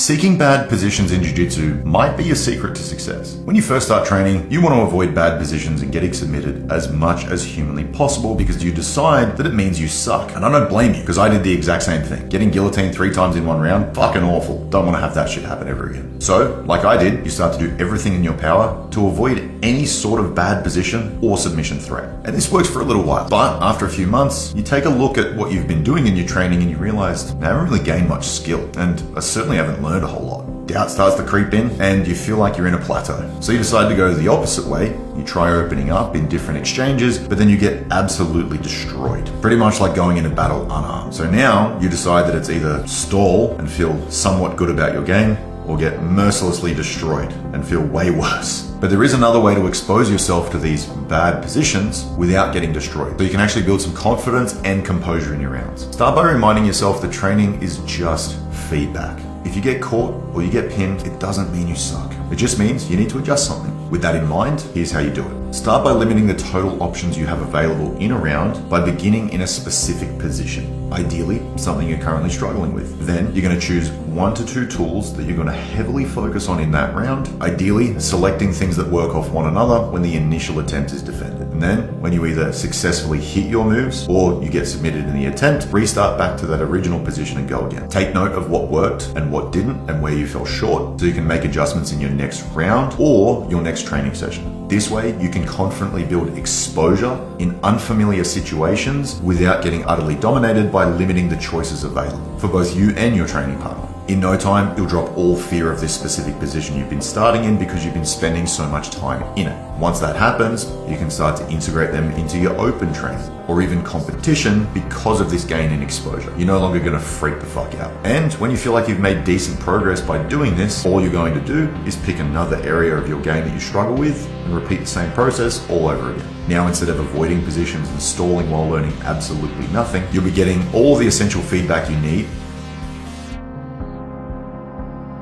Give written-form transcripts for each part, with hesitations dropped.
Seeking bad positions in jiu-jitsu might be your secret to success. When you first start training, you want to avoid bad positions and getting submitted as much as humanly possible because you decide that it means you suck. And I don't blame you, because I did the exact same thing. Getting guillotined 3 times in one round, fucking awful. Don't want to have that shit happen ever again. So, like I did, you start to do everything in your power to avoid any sort of bad position or submission threat. And this works for a little while. But after a few months, you take a look at what you've been doing in your training and you realize, I haven't really gained much skill, and I certainly haven't learned a whole lot. Doubt starts to creep in and you feel like you're in a plateau. So you decide to go the opposite way. You try opening up in different exchanges, but then you get absolutely destroyed. Pretty much like going into battle unarmed. So now you decide that it's either stall and feel somewhat good about your game, or get mercilessly destroyed and feel way worse. But there is another way to expose yourself to these bad positions without getting destroyed. So you can actually build some confidence and composure in your rounds. Start by reminding yourself that training is just feedback. If you get caught or you get pinned, it doesn't mean you suck. It just means you need to adjust something. With that in mind, here's how you do it. Start by limiting the total options you have available in a round by beginning in a specific position. Ideally, something you're currently struggling with. Then you're going to choose 1 to 2 tools that you're going to heavily focus on in that round. Ideally, selecting things that work off one another when the initial attempt is defended. And then, when you either successfully hit your moves or you get submitted in the attempt, restart back to that original position and go again. Take note of what worked and what didn't and where you fell short so you can make adjustments in your next round or your next training session. This way, you can confidently build exposure in unfamiliar situations without getting utterly dominated by limiting the choices available for both you and your training partner. In no time, you'll drop all fear of this specific position you've been starting in because you've been spending so much time in it. Once that happens, you can start to integrate them into your open training or even competition because of this gain in exposure. You're no longer going to freak the fuck out. And when you feel like you've made decent progress by doing this, all you're going to do is pick another area of your game that you struggle with and repeat the same process all over again. Now, instead of avoiding positions and stalling while learning absolutely nothing, you'll be getting all the essential feedback you need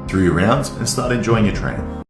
through your rounds and start enjoying your training.